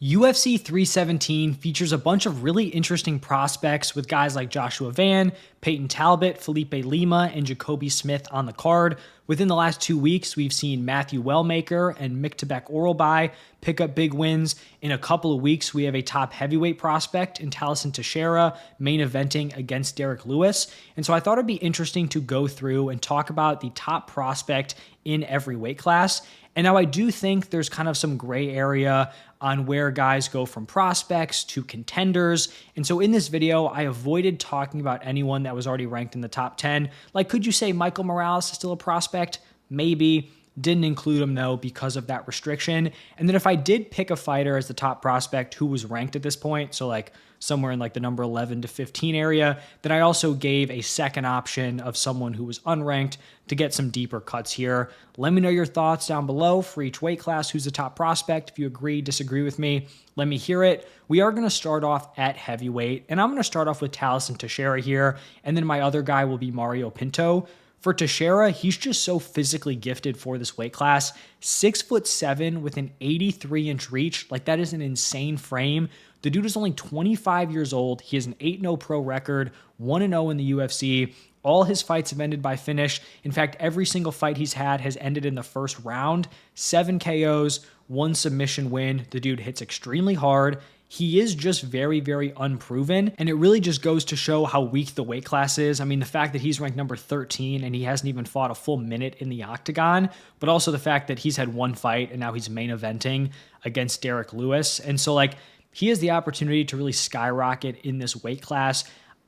UFC 317 features a bunch of really interesting prospects with guys like Joshua Van, Peyton Talbot, Felipe Lima, and Jacoby Smith on the card. Within the last 2 weeks, we've seen Matthew Wellmaker and Miktabek Oralbai pick up big wins. In a couple of weeks, we have a top heavyweight prospect in Taliesin Teixeira main eventing against Derek Lewis. And so I thought it'd be interesting to go through and talk about the top prospect in every weight class. And now I do think there's kind of some gray area on where guys go from prospects to contenders. And so in this video, I avoided talking about anyone that was already ranked in the top 10. Like, could you say Michael Morales is still a prospect? Maybe. Didn't include him though because of that restriction. And then if I did pick a fighter as the top prospect who was ranked at this point, so like somewhere in like the number 11 to 15 area, then I also gave a second option of someone who was unranked to get some deeper cuts here. Let me know your thoughts down below for each weight class. Who's the top prospect? If you agree, disagree with me, let me hear it. We are going to start off at heavyweight, and I'm going to start off with Taliesin Teixeira here, and then my other guy will be Mario Pinto. For Teixeira, he's just so physically gifted for this weight class. 6'7" with an 83-inch reach. Like, that is an insane frame. The dude is only 25 years old. He has an 8-0 pro record, 1-0 in the UFC. All his fights have ended by finish. In fact, every single fight he's had has ended in the first round. 7 KOs, 1 submission win. The dude hits extremely hard. He is just very, very unproven, and it really just goes to show how weak the weight class is. I mean, the fact that he's ranked number 13 and he hasn't even fought a full minute in the octagon, but also the fact that he's had 1 fight and now he's main eventing against Derek Lewis. And so, like, he has the opportunity to really skyrocket in this weight class.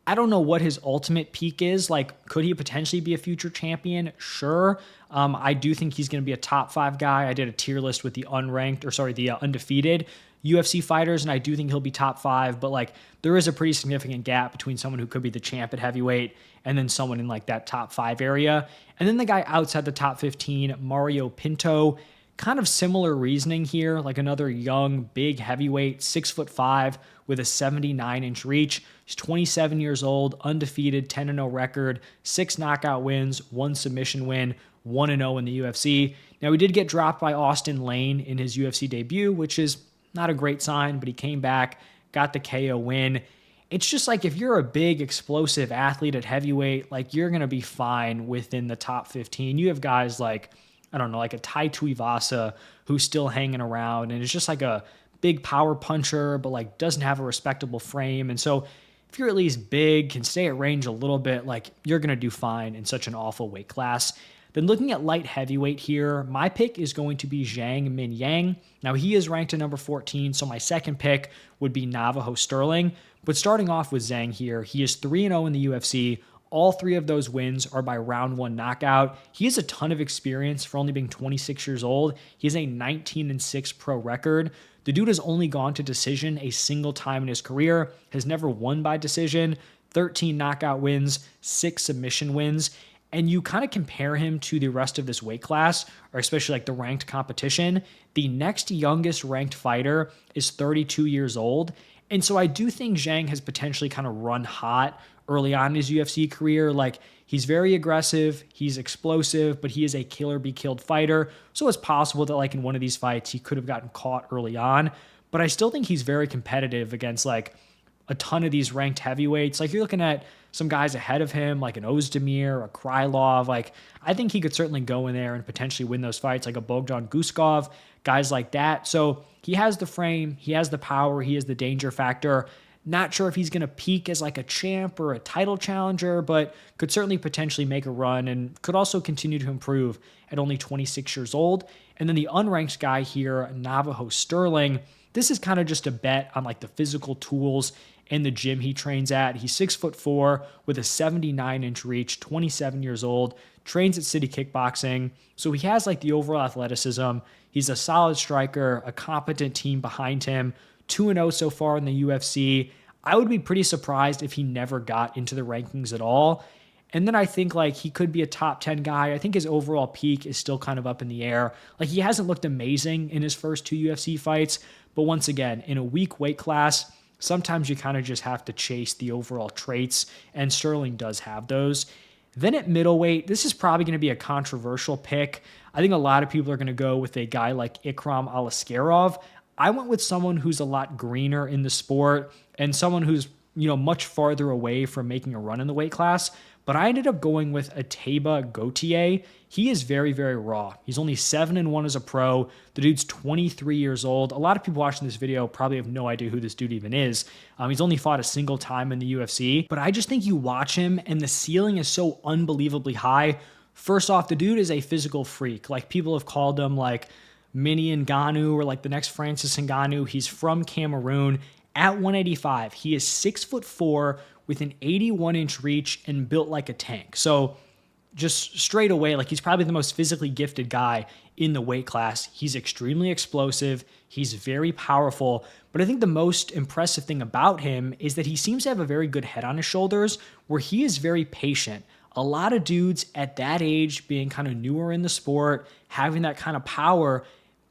I don't know what his ultimate peak is. Like, could he potentially be a future champion? Sure. I do think he's going to be a top 5 guy. I did a tier list with the undefeated UFC fighters, and I do think he'll be top 5, but like, there is a pretty significant gap between someone who could be the champ at heavyweight and then someone in like that top 5 area. And then the guy outside the top 15, Mario Pinto, kind of similar reasoning here, like another young, big heavyweight, 6'5" with a 79-inch reach. He's 27 years old, undefeated, 10-0 record, 6 knockout wins, 1 submission win, 1-0 in the UFC. Now, he did get dropped by Austin Lane in his UFC debut, which is not a great sign, but he came back, got the KO win. It's just like, if you're a big, explosive athlete at heavyweight, like, you're going to be fine within the top 15. You have guys like, I don't know, like a Tai Tuivasa who's still hanging around and is just like a big power puncher, but like doesn't have a respectable frame. And so if you're at least big, can stay at range a little bit, like, you're going to do fine in such an awful weight class. Then looking at light heavyweight here, my pick is going to be Zhang Min Yang. Now, he is ranked at number 14, so my second pick would be Navajo Sterling. But starting off with Zhang here, he is 3-0 in the UFC. All 3 of those wins are by round 1 knockout. He has a ton of experience for only being 26 years old. He has a 19-6 pro record. The dude has only gone to decision a single time in his career, has never won by decision, 13 knockout wins, 6 submission wins. And you kind of compare him to the rest of this weight class, or especially like the ranked competition, the next youngest ranked fighter is 32 years old. And so I do think Zhang has potentially kind of run hot early on in his UFC career. Like, he's very aggressive, he's explosive, but he is a killer be killed fighter. So it's possible that like in one of these fights, he could have gotten caught early on. But I still think he's very competitive against like a ton of these ranked heavyweights. Like, you're looking at some guys ahead of him, like an Ozdemir, a Krylov. Like, I think he could certainly go in there and potentially win those fights, like a Bogdan Guskov, guys like that. So he has the frame, he has the power, he has the danger factor. Not sure if he's going to peak as like a champ or a title challenger, but could certainly potentially make a run and could also continue to improve at only 26 years old. And then the unranked guy here, Navajo Sterling, this is kind of just a bet on like the physical tools in the gym he trains at. He's 6'4" with a 79-inch reach, 27 years old, trains at City Kickboxing. So he has like the overall athleticism. He's a solid striker, a competent team behind him, 2-0 so far in the UFC. I would be pretty surprised if he never got into the rankings at all. And then I think like he could be a top 10 guy. I think his overall peak is still kind of up in the air. Like, he hasn't looked amazing in his first 2 UFC fights, but once again, in a weak weight class, sometimes you kind of just have to chase the overall traits, and Sterling does have those. Then at middleweight, this is probably going to be a controversial pick. I think a lot of people are going to go with a guy like Ikram Alaskarov. I went with someone who's a lot greener in the sport and someone who's, much farther away from making a run in the weight class. But I ended up going with Ateba Gautier. He is very, very raw. He's only 7-1 as a pro. The dude's 23 years old. A lot of people watching this video probably have no idea who this dude even is. He's only fought a single time in the UFC. But I just think you watch him and the ceiling is so unbelievably high. First off, the dude is a physical freak. Like, people have called him like Mini Ngannou or like the next Francis Ngannou. He's from Cameroon. At 185, he is 6'4" with an 81-inch reach and built like a tank. So just straight away, like, he's probably the most physically gifted guy in the weight class. He's extremely explosive. He's very powerful. But I think the most impressive thing about him is that he seems to have a very good head on his shoulders, where he is very patient. A lot of dudes at that age, being kind of newer in the sport, having that kind of power,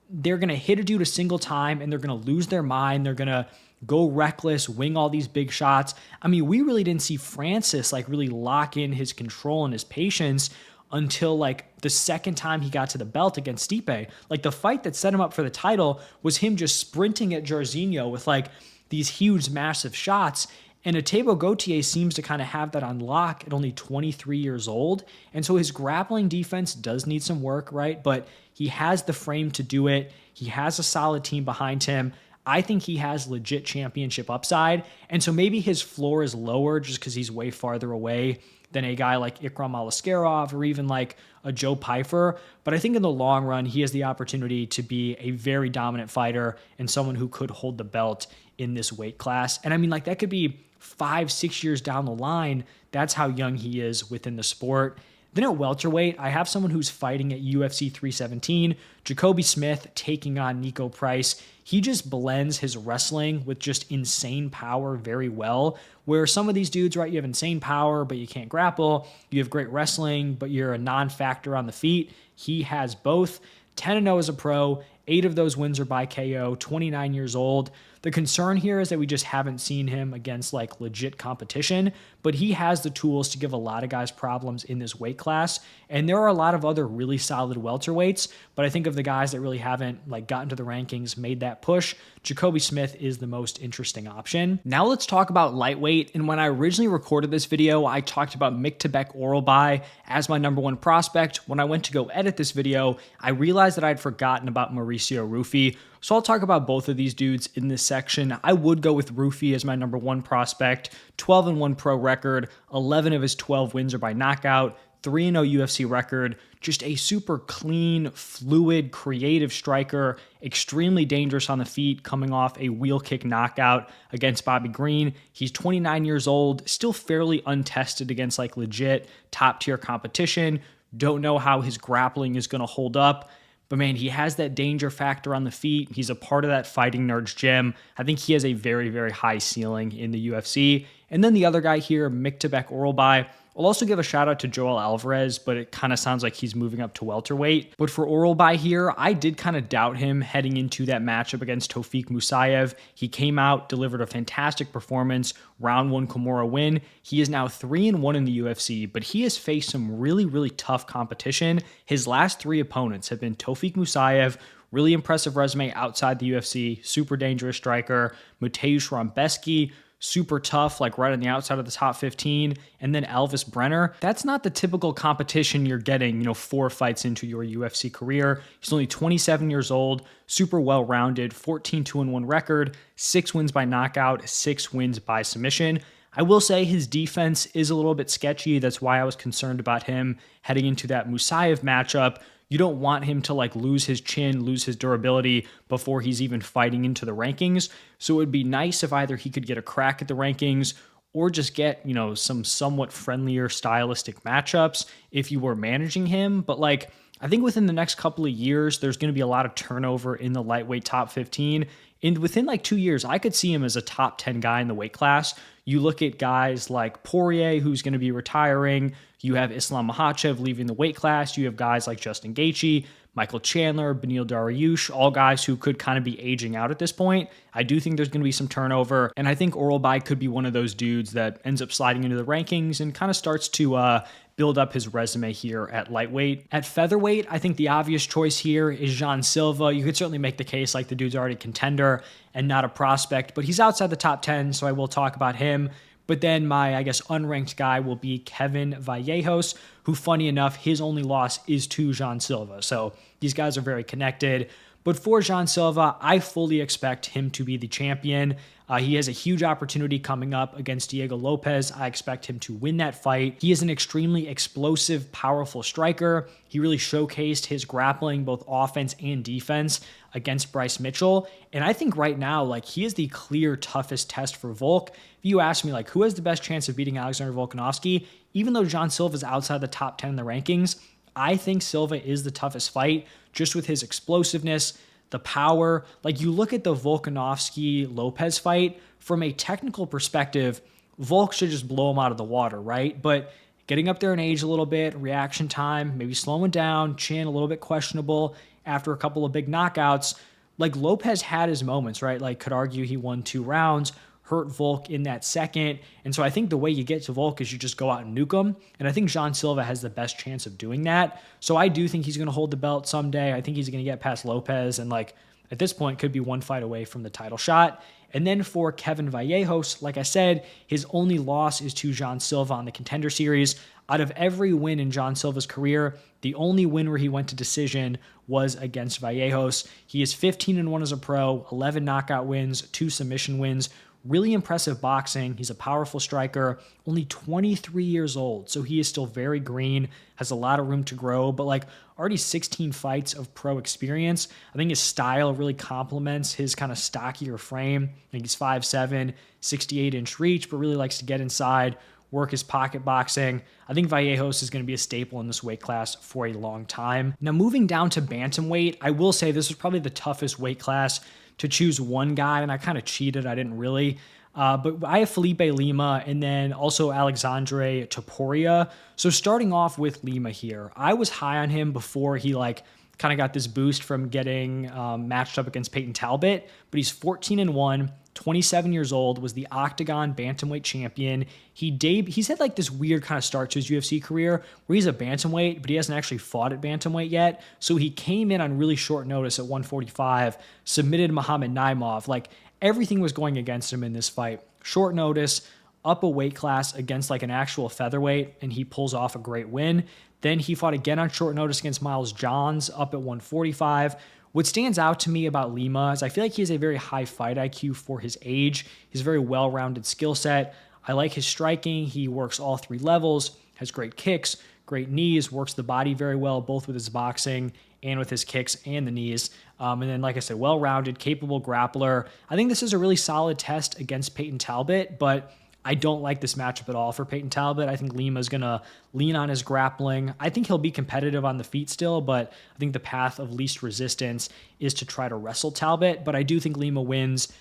they're going to hit a dude a single time and they're going to lose their mind. They're going to go reckless, wing all these big shots. I mean, we really didn't see Francis like really lock in his control and his patience until like the second time he got to the belt against Stipe. Like, the fight that set him up for the title was him just sprinting at Jairzinho with like these huge, massive shots. And Ateba Gautier seems to kind of have that on lock at only 23 years old. And so his grappling defense does need some work, right? But he has the frame to do it. He has a solid team behind him. I think he has legit championship upside. And so maybe his floor is lower just because he's way farther away than a guy like Ikram Aliskerov or even like a Joe Pyfer. But I think in the long run, he has the opportunity to be a very dominant fighter and someone who could hold the belt in this weight class. And I mean, like, that could be 5-6 years down the line. That's how young he is within the sport. Then at welterweight, I have someone who's fighting at UFC 317, Jacoby Smith taking on Nico Price. He just blends his wrestling with just insane power very well, where some of these dudes, right, you have insane power, but you can't grapple. You have great wrestling, but you're a non-factor on the feet. He has both. 10-0 as a pro, 8 of those wins are by KO, 29 years old. The concern here is that we just haven't seen him against like legit competition, but he has the tools to give a lot of guys problems in this weight class. And there are a lot of other really solid welterweights, but I think of the guys that really haven't like gotten to the rankings, made that push, Jacoby Smith is the most interesting option. Now let's talk about lightweight. And when I originally recorded this video, I talked about Miktebek Oralbai as my number one prospect. When I went to go edit this video, I realized that I'd forgotten about Mauricio Rufy. So I'll talk about both of these dudes in this section. I would go with Rufy as my number one prospect. 12-1 pro record, 11 of his 12 wins are by knockout, 3-0 UFC record, just a super clean, fluid, creative striker, extremely dangerous on the feet, coming off a wheel kick knockout against Bobby Green. He's 29 years old, still fairly untested against like legit top tier competition. Don't know how his grappling is going to hold up. But man, he has that danger factor on the feet. He's a part of that Fighting Nerds gym. I think he has a very, very high ceiling in the UFC. And then the other guy here, Miktebek Oralbai. I'll also give a shout out to Joel Alvarez, but it kind of sounds like he's moving up to welterweight. But for Oralbai here, I did kind of doubt him heading into that matchup against Tofik Musayev. He came out, delivered a fantastic performance, round 1 Kimura win. He is now 3-1 in the UFC, but he has faced some really, really tough competition. His last 3 opponents have been Tofik Musayev, really impressive resume outside the UFC, super dangerous striker, Mateusz Rambeski, super tough, like right on the outside of the top 15. And then Elvis Brenner. That's not the typical competition you're getting, 4 fights into your UFC career. He's only 27 years old, super well-rounded, 14-2-1 record, 6 wins by knockout, 6 wins by submission. I will say his defense is a little bit sketchy. That's why I was concerned about him heading into that Musayev matchup. You don't want him to like lose his chin, lose his durability before he's even fighting into the rankings. So it would be nice if either he could get a crack at the rankings or just get, some somewhat friendlier stylistic matchups if you were managing him. But like, I think within the next couple of years, there's going to be a lot of turnover in the lightweight top 15. And within like 2 years, I could see him as a top 10 guy in the weight class. You look at guys like Poirier, who's going to be retiring. You have Islam Makhachev leaving the weight class. You have guys like Justin Gaethje, Michael Chandler, Beneil Dariush, all guys who could kind of be aging out at this point. I do think there's going to be some turnover, and I think Oralby could be one of those dudes that ends up sliding into the rankings and kind of starts to build up his resume here at lightweight. At featherweight, I think the obvious choice here is Jean Silva. You could certainly make the case like the dude's already a contender and not a prospect, but he's outside the top 10, so I will talk about him. But then my, I guess, unranked guy will be Kevin Vallejos, who, funny enough, his only loss is to Jean Silva. So these guys are very connected. But for Jean Silva, I fully expect him to be the champion. He has a huge opportunity coming up against Diego Lopez. I expect him to win that fight. He is an extremely explosive, powerful striker. He really showcased his grappling, both offense and defense, against Bryce Mitchell. And I think right now, like, he is the clear toughest test for Volk. If you ask me, like, who has the best chance of beating Alexander Volkanovski, even though Jean Silva is outside the top 10 in the rankings, I think Silva is the toughest fight, just with his explosiveness, the power. Like, you look at the Volkanovski-Lopez fight, from a technical perspective, Volk should just blow him out of the water, right? But getting up there in age a little bit, reaction time, maybe slowing down, chin a little bit questionable after a couple of big knockouts. Like, Lopez had his moments, right? Like, could argue he won 2 rounds, hurt Volk in that second. And so I think the way you get to Volk is you just go out and nuke him. And I think Jean Silva has the best chance of doing that. So I do think he's going to hold the belt someday. I think he's going to get past Lopez and, like, at this point could be one fight away from the title shot. And then for Kevin Vallejos, like I said, his only loss is to Jean Silva on the Contender Series. Out of every win in Jean Silva's career, the only win where he went to decision was against Vallejos. He is 15-1 as a pro, 11 knockout wins, 2 submission wins. Really impressive boxing. He's a powerful striker, only 23 years old, so he is still very green, has a lot of room to grow, but like already 16 fights of pro experience. I think his style really complements his kind of stockier frame. I think he's 5'7", 68-inch reach, but really likes to get inside, work his pocket boxing. I think Vallejos is going to be a staple in this weight class for a long time. Now, moving down to bantamweight, I will say this is probably the toughest weight class to choose one guy, and I kind of cheated. I didn't really. But I have Felipe Lima and then also Alexandre Topuria. So starting off with Lima here, I was high on him before he kind of got this boost from getting matched up against Peyton Talbot, but he's 14-1, 27 years old, was the Octagon Bantamweight champion. He's had like this weird kind of start to his UFC career where he's a bantamweight, but he hasn't actually fought at bantamweight yet. So he came in on really short notice at 145, submitted Muhammad Naimov. Like, everything was going against him in this fight. Short notice, up a weight class against like an actual featherweight, and he pulls off a great win. Then he fought again on short notice against Miles Johns, up at 145. What stands out to me about Lima is I feel like he has a very high fight IQ for his age. He's a very well-rounded skill set. I like his striking. He works all 3 levels, has great kicks, great knees, works the body very well, both with his boxing and with his kicks and the knees. And then, like I said, well-rounded, capable grappler. I think this is a really solid test against Peyton Talbot, but I don't like this matchup at all for Peyton Talbot. I think Lima's going to lean on his grappling. I think he'll be competitive on the feet still, but I think the path of least resistance is to try to wrestle Talbot. But I do think Lima wins,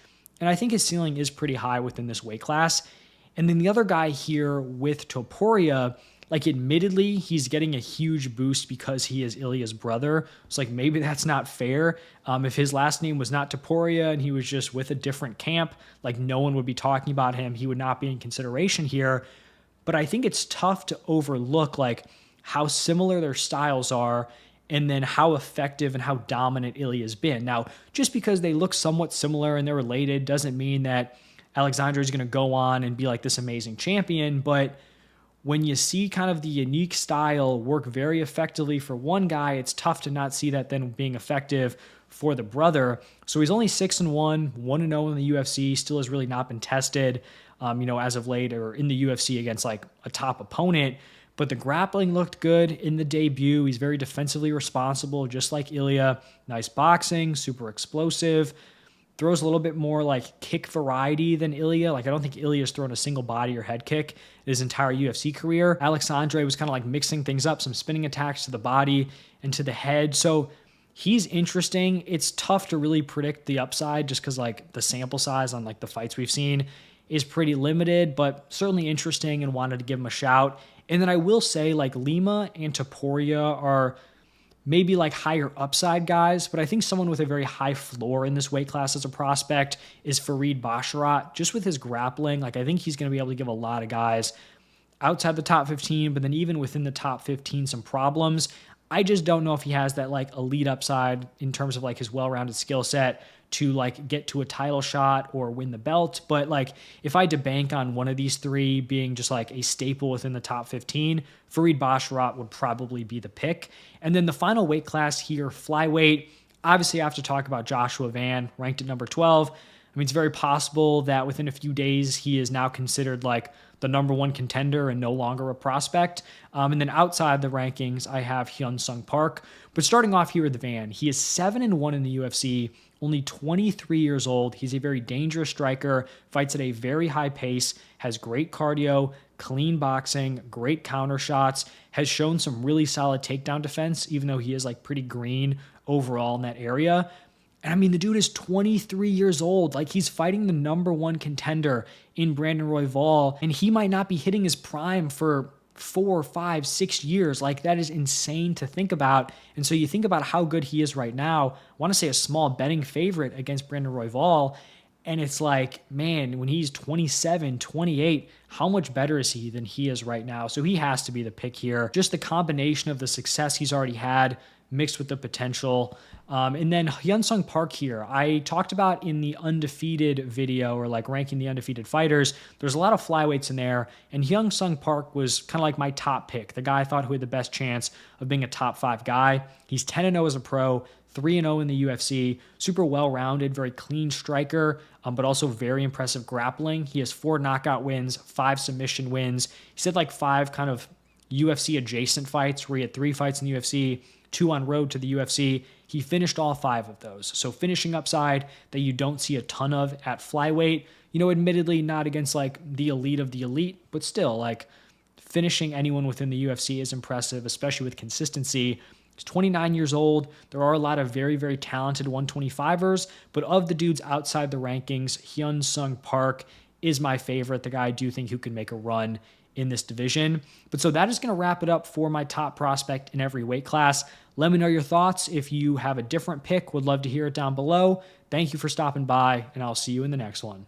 and I think his ceiling is pretty high within this weight class. And then the other guy here with Topuria, like, admittedly, he's getting a huge boost because he is Ilya's brother. It's like, maybe that's not fair. If his last name was not Topuria and he was just with a different camp, like, no one would be talking about him. He would not be in consideration here. But I think it's tough to overlook, like, how similar their styles are and then how effective and how dominant Ilya's been. Now, just because they look somewhat similar and they're related doesn't mean that Alexander is going to go on and be like this amazing champion, but when you see kind of the unique style work very effectively for one guy, it's tough to not see that then being effective for the brother. So he's only 6-1, 1-0 in the UFC, still has really not been tested, as of late or in the UFC against like a top opponent. But the grappling looked good in the debut. He's very defensively responsible, just like Ilya. Nice boxing, super explosive. Throws a little bit more like kick variety than Ilya. Like, I don't think Ilya's thrown a single body or head kick in his entire UFC career. Alexandre was kind of like mixing things up, some spinning attacks to the body and to the head. So he's interesting. It's tough to really predict the upside just because like the sample size on like the fights we've seen is pretty limited, but certainly interesting and wanted to give him a shout. And then I will say, like, Lima and Topuria are maybe like higher upside guys, but I think someone with a very high floor in this weight class as a prospect is Farid Basharat. Just with his grappling, like I think he's going to be able to give a lot of guys outside the top 15, but then even within the top 15, some problems. I just don't know if he has that like elite upside in terms of like his well-rounded skill set to like get to a title shot or win the belt. But like if I had to bank on one of these three being just like a staple within the top 15, Farid Basharat would probably be the pick. And then the final weight class here, flyweight. Obviously I have to talk about Joshua Van, ranked at number 12. I mean, it's very possible that within a few days he is now considered like the number one contender and no longer a prospect. And then outside the rankings, I have Hyun Sung Park. But starting off here with the Van, he is 7-1 in the UFC, only 23 years old. He's a very dangerous striker, fights at a very high pace, has great cardio, clean boxing, great counter shots, has shown some really solid takedown defense, even though he is like pretty green overall in that area. And I mean, the dude is 23 years old. Like he's fighting the number one contender in Brandon Royval, and he might not be hitting his prime for 4, 5, 6 years. Like that is insane to think about. And so you think about how good he is right now. I want to say a small betting favorite against Brandon Royval. And it's like, man, when he's 27, 28, how much better is he than he is right now? So he has to be the pick here. Just the combination of the success he's already had mixed with the potential. And then Hyun Sung Park here, I talked about in the undefeated video or like ranking the undefeated fighters. There's a lot of flyweights in there, and Hyun Sung Park was kind of like my top pick, the guy I thought who had the best chance of being a top 5 guy. He's 10-0 as a pro, 3-0 in the UFC, super well-rounded, very clean striker, but also very impressive grappling. He has 4 knockout wins, 5 submission wins. He said like 5 kind of UFC adjacent fights where he had 3 fights in the UFC, 2 on road to the UFC. He finished all 5 of those. So finishing upside that you don't see a ton of at flyweight, you know, admittedly not against like the elite of the elite, but still like finishing anyone within the UFC is impressive, especially with consistency. He's 29 years old. There are a lot of very, very talented 125ers, but of the dudes outside the rankings, Hyun Sung Park is my favorite, the guy I do think who can make a run in this division. But so that is going to wrap it up for my top prospect in every weight class. Let me know your thoughts. If you have a different pick, would love to hear it down below. Thank you for stopping by, and I'll see you in the next one.